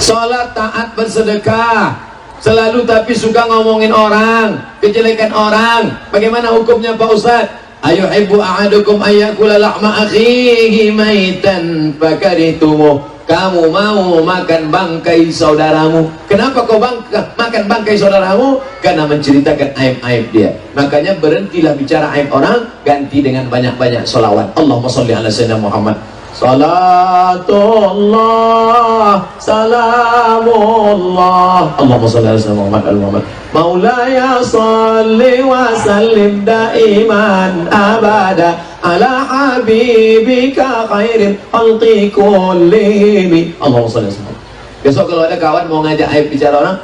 Sholat, taat, bersedekah, selalu tapi suka ngomongin orang, kejelekan orang. Bagaimana hukumnya Pak Ustaz? Ayuhibbu ahadukum ayyakula lahma akhihi maitan fakarihtumuh. Kamu mau makan bangkai saudaramu. Kenapa kau makan bangkai saudaramu? Karena menceritakan aib-aib dia. Makanya berhentilah bicara aib orang, ganti dengan banyak-banyak sholawat. Allahumma sholli ala sayyidina Muhammad. Salatullah, salamullah. Allahumma sholli ala sayyidina Muhammad al-Muhammad. Maulaya sholli wa sallim daiman abada ala habibika khairin khalqi kullihim. Allahumma sholli ala sayyidina. Besok kalau ada kawan mau ngajak aib bicara orang,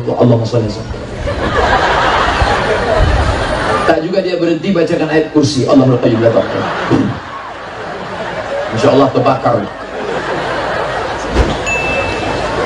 Allahumma sholli ala sayyidina. Tak juga dia berhenti bacakan ayat kursi. Allahul qayyum la taqdir. Insyaallah terbakar.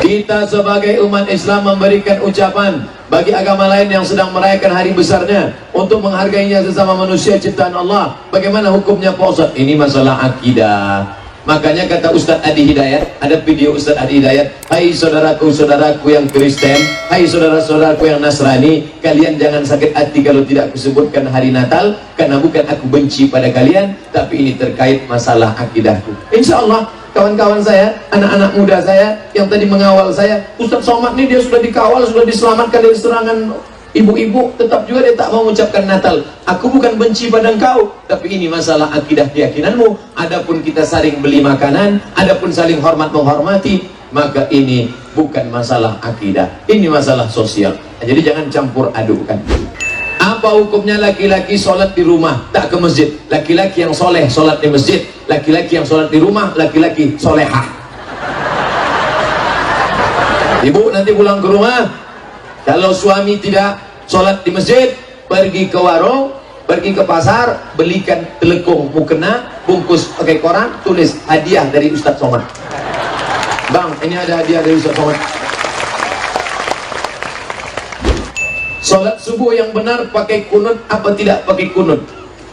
Kita sebagai umat Islam memberikan ucapan bagi agama lain yang sedang merayakan hari besarnya untuk menghargainya sesama manusia ciptaan Allah. Bagaimana hukumnya Pak Ustaz? Ini masalah akidah. Makanya kata Ustadz Adi Hidayat, ada video Ustadz Adi Hidayat, hai saudaraku-saudaraku yang Kristen, hai saudara-saudaraku yang Nasrani, kalian jangan sakit hati kalau tidak kusebutkan hari Natal, karena bukan aku benci pada kalian, tapi ini terkait masalah akidahku. Insya Allah kawan-kawan saya, anak-anak muda saya yang tadi mengawal saya, Ustadz Somad ini dia sudah dikawal, sudah diselamatkan dari serangan ibu-ibu, tetap juga dia tak mau mengucapkan Natal. Aku bukan benci pada engkau, tapi ini masalah akidah keyakinanmu. Adapun kita saling beli makanan, adapun saling hormat menghormati, maka ini bukan masalah akidah, ini masalah sosial. Jadi jangan campur adukan. Apa hukumnya laki-laki sholat di rumah, tak ke masjid? Laki-laki yang soleh sholat di masjid, laki-laki yang sholat di rumah, laki-laki solehah. Ibu nanti pulang ke rumah, kalau suami tidak sholat di masjid, pergi ke warung, pergi ke pasar, belikan telekung mukena, bungkus pakai koran, tulis hadiah dari Ustadz Somad. Bang, ini ada hadiah dari Ustadz Somad. Sholat subuh yang benar pakai kunut apa tidak pakai kunut?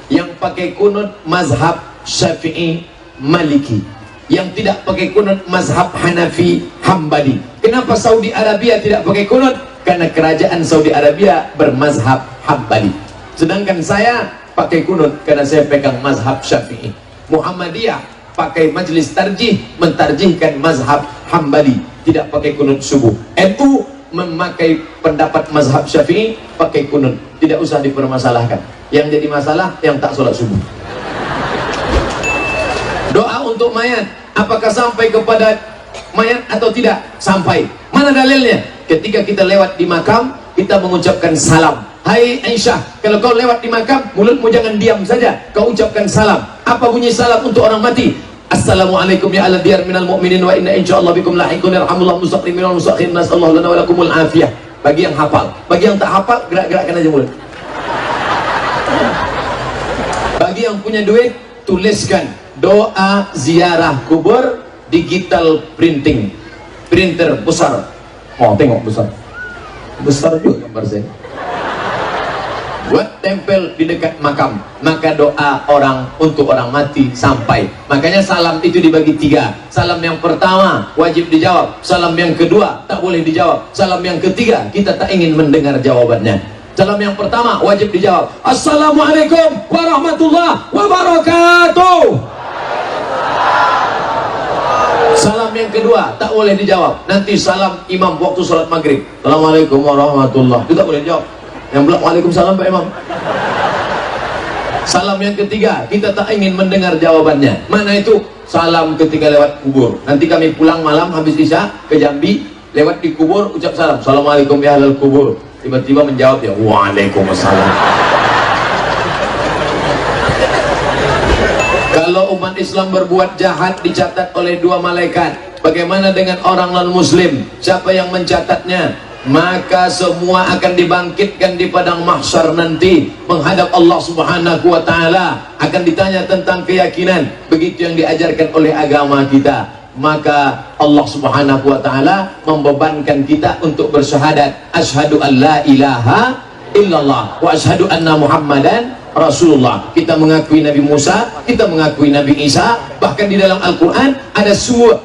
Yang pakai kunut mazhab Syafi'i Maliki, yang tidak pakai kunut mazhab Hanafi Hambali. Kenapa Saudi Arabia tidak pakai kunut? Karena kerajaan Saudi Arabia bermazhab Hambali. Sedangkan saya pakai kunut karena saya pegang mazhab Syafi'i. Muhammadiyah pakai majlis tarjih, mentarjihkan mazhab Hambali, tidak pakai kunut subuh. NU memakai pendapat mazhab Syafi'i, pakai kunut, tidak usah dipermasalahkan. Yang jadi masalah yang tak sholat subuh. Doa untuk mayat, apakah sampai kepada mayat atau tidak? Sampai. Mana dalilnya? Ketika kita lewat di makam, kita mengucapkan salam. Hai Aisyah, kalau kau lewat di makam, mulutmu jangan diam saja, kau ucapkan salam. Apa bunyi salam untuk orang mati? Assalamualaikum ya ala diyar minal mu'minin wa inna insyaallah bikum lahiqun yarhamullah mustaqim minal mustaqim nasallahu lana wa lakumul afiyah. Bagi yang hafal, bagi yang tak hafal, gerak-gerakkan aja mulut. Bagi yang punya duit, tuliskan doa ziarah kubur, digital printing, printer besar. Oh, tengok besar, besar juga gambar saya. Buat tempel di dekat makam, maka doa orang untuk orang mati sampai. Makanya salam itu dibagi tiga. Salam yang pertama wajib dijawab, salam yang kedua tak boleh dijawab, salam yang ketiga kita tak ingin mendengar jawabannya. Salam yang pertama wajib dijawab, Assalamualaikum warahmatullahi wabarakatuh. Salam yang kedua tak boleh dijawab, nanti salam imam waktu sholat maghrib, Assalamualaikum warahmatullahi, itu tak boleh dijawab. Yang bilang waalaikumsalam Pak Imam. Salam yang ketiga kita tak ingin mendengar jawabannya. Mana itu? Salam ketika lewat kubur. Nanti kami pulang malam habis isya ke Jambi, lewat di kubur ucap salam, Assalamualaikum ya ahlal kubur. Tiba-tiba menjawab ya waalaikumsalam. Kalau umat Islam berbuat jahat dicatat oleh dua malaikat, bagaimana dengan orang non muslim? Siapa yang mencatatnya? Maka semua akan dibangkitkan di padang mahsyar nanti menghadap Allah Subhanahu wa taala, akan ditanya tentang keyakinan, begitu yang diajarkan oleh agama kita. Maka Allah Subhanahu wa taala membebankan kita untuk bersyahadat, asyhadu an la ilaha illallah wa asyhadu anna Muhammadan Rasulullah, kita mengakui Nabi Musa, kita mengakui Nabi Isa. Bahkan di dalam Al-Quran ada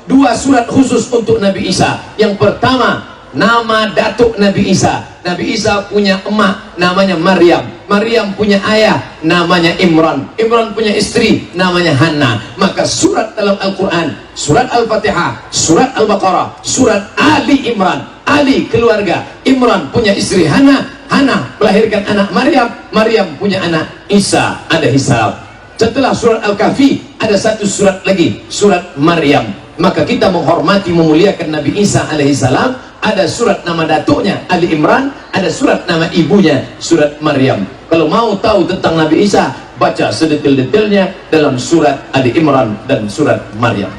dua surat khusus untuk Nabi Isa. Yang pertama, nama datuk Nabi Isa. Nabi Isa punya emak namanya Maryam. Maryam punya ayah namanya Imran. Imran punya istri namanya Hannah. Maka surat dalam Al-Quran, surat Al-Fatihah, surat Al-Baqarah, surat Ali Imran. Ali keluarga, Imran punya istri Hannah, Hannah melahirkan anak Maryam, Maryam punya anak Isa alaihi salam. Setelah surat Al-Kahfi ada satu surat lagi, surat Maryam. Maka kita menghormati, memuliakan Nabi Isa alaihi salam. Ada surat nama datuknya Ali Imran, ada surat nama ibunya surat Maryam. Kalau mau tahu tentang Nabi Isa, baca sedetail-detailnya dalam surat Ali Imran dan surat Maryam.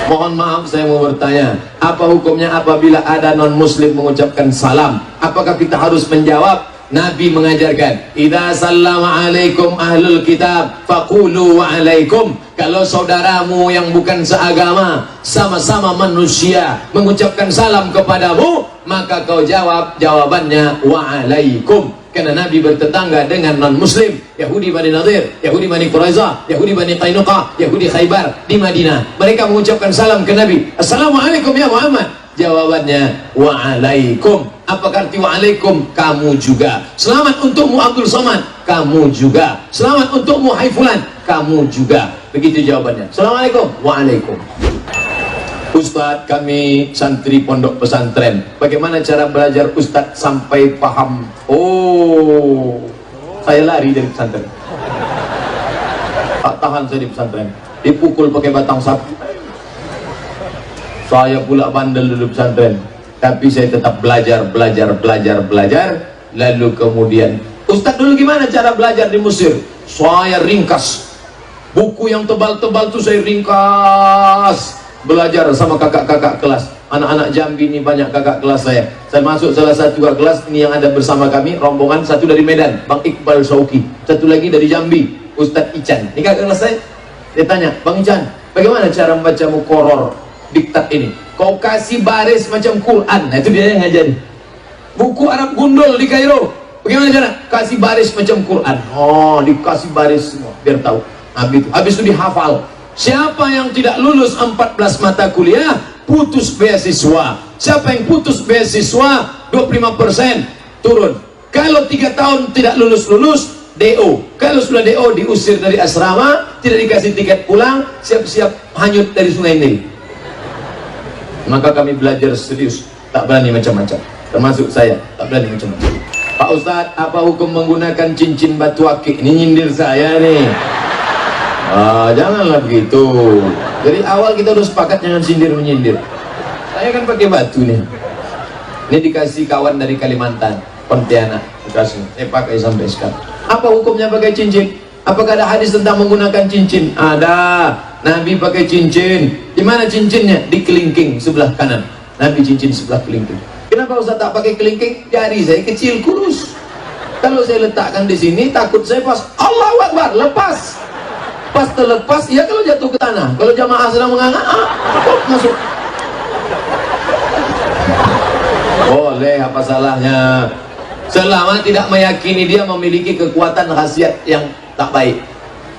Mohon maaf, saya mau bertanya, apa hukumnya apabila ada non muslim mengucapkan salam? Apakah kita harus menjawab? Nabi mengajarkan, idza sallama alaikum ahlul kitab faqulu wa alaikum. Kalau saudaramu yang bukan seagama, sama-sama manusia, mengucapkan salam kepadamu, maka kau jawab jawabannya wa alaikum. Karena Nabi bertetangga dengan non muslim, Yahudi Bani Nadir, Yahudi Bani Quraizah, Yahudi Bani Qainuqa, Yahudi Khaybar di Madinah. Mereka mengucapkan salam ke Nabi, assalamualaikum ya Muhammad. Jawabannya waalaikum. Apa arti waalaikum? Kamu juga. Selamat untukmu Abdul Somad, kamu juga. Selamat untukmu Hai Fulan, kamu juga. Begitu jawabannya. Assalamualaikum, waalaikum. Ustadz, kami santri pondok pesantren, bagaimana cara belajar Ustadz sampai paham? Oh, saya lari dari pesantren. Tak tahan saya di pesantren, dipukul pakai batang sapu. Saya pula bandel dulu pesantren, tapi saya tetap belajar. Lalu kemudian, Ustadz dulu gimana cara belajar di Mesir? Saya ringkas buku yang tebal-tebal tuh, saya ringkas. Belajar sama kakak-kakak kelas, anak-anak Jambi ini banyak kakak kelas saya. Saya masuk salah satu kakak kelas ini yang ada bersama kami, rombongan satu dari Medan, Bang Iqbal Sauki, satu lagi dari Jambi, Ustadz Ican. Ini kakak kelas saya. Dia tanya, Bang Ican, bagaimana cara membaca mukoror diktat ini? Kau kasih baris macam Quran. Nah, itu dia yang ngajari. Buku Arab gundul di Kairo, bagaimana cara? Kasih baris macam Quran. Oh, dikasih baris semua biar tahu. Habis itu dihafal. Siapa yang tidak lulus 14 mata kuliah, putus beasiswa. Siapa yang putus beasiswa, 25% turun. Kalau 3 tahun tidak lulus-lulus, DO. Kalau sudah DO, diusir dari asrama, tidak dikasih tiket pulang, siap-siap hanyut dari Sungai Nil. Maka kami belajar serius, tak berani macam-macam. Termasuk saya, tak berani macam-macam. Pak Ustadz, apa hukum menggunakan cincin batu akik? Ini nyindir saya nih. Janganlah begitu. Dari awal kita udah sepakat jangan sindir-menyindir. Saya kan pakai batu nih. Ini dikasih kawan dari Kalimantan, Pontianak, dikasih. Saya pakai sampai sekarang. Apa hukumnya pakai cincin? Apakah ada hadis tentang menggunakan cincin? Ada. Nabi pakai cincin. Di mana cincinnya? Di kelingking sebelah kanan. Nabi cincin sebelah kelingking. Kenapa Ustaz tak pakai kelingking? Jari saya kecil, kurus. Kalau saya letakkan di sini, takut saya pas Allahu Akbar, lepas. Pas terlepas, ya kalau jatuh ke tanah. Kalau jamaah sedang menganga, masuk. Boleh, apa salahnya? Selama tidak meyakini dia memiliki kekuatan khasiat yang tak baik.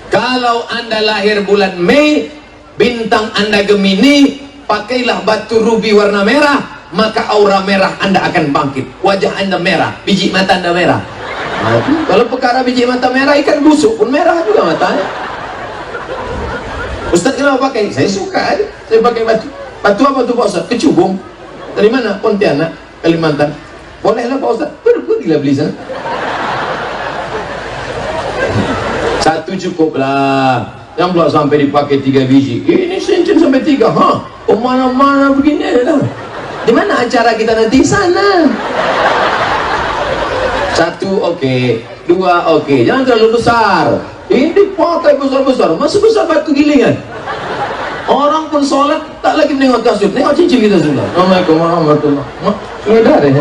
Kalau Anda lahir bulan Mei, bintang Anda Gemini, pakailah batu rubi warna merah, maka aura merah Anda akan bangkit. Wajah Anda merah, biji mata Anda merah. Kalau perkara biji mata merah, ikan busuk pun merah juga matanya. Ustaz kenapa pakai? Saya suka aja. Saya pakai batu. Batu apa tuh Pak Ustaz? Kecubung. Dari mana? Pontianak, Kalimantan. Bolehlah Pak Ustaz. Pergilah beli sana. Satu cukuplah. Yang belum sampai dipakai 3 biji. Ini cincin sampai 3. Oh mana-mana begini aja. Di mana acara kita nanti? Sana. 1 oke. 2 oke. Jangan terlalu besar. Ini pakai besar-besar, masih besar batu gilingan. Orang pun sholat tak lagi menengok kasut, nengok cincin kita sudah. Assalamualaikum warahmatullahi wabarakatuh. Ini dah deh.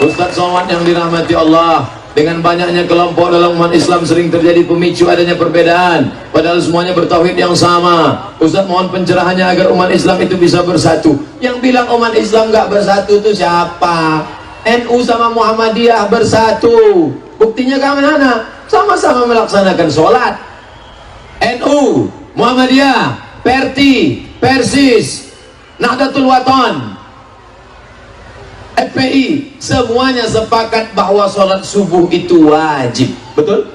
Ustaz Somad yang dirahmati Allah, Dengan banyaknya kelompok dalam umat Islam sering terjadi pemicu adanya perbedaan, padahal semuanya bertauhid yang sama. Ustaz mohon pencerahannya agar umat Islam itu bisa bersatu. Yang bilang umat Islam gak bersatu itu siapa? NU sama Muhammadiyah bersatu. Buktinya kemana? Sama-sama melaksanakan sholat. NU, Muhammadiyah, Perti, Persis, Nahdlatul Wathon, FPI, semuanya sepakat bahwa sholat subuh itu wajib. Betul?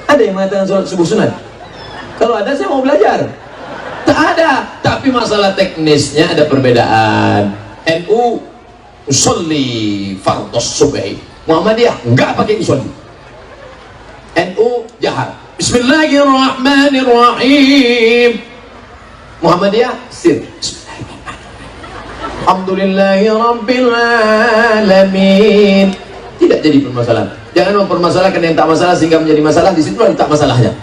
Ada yang mengatakan sholat subuh sunat? Kalau ada saya mau belajar. Tak ada. Tapi masalah teknisnya ada perbedaan. NU usolli fardhus subhi, Muhammadiyah enggak pakai usolli. NU jahar Bismillahirrahmanirrahim, Muhammadiyah sir Alhamdulillahi Rabbil Alamin. Tidak jadi permasalahan. Jangan mempermasalahkan yang tak masalah sehingga menjadi masalah. Di situ tak masalahnya.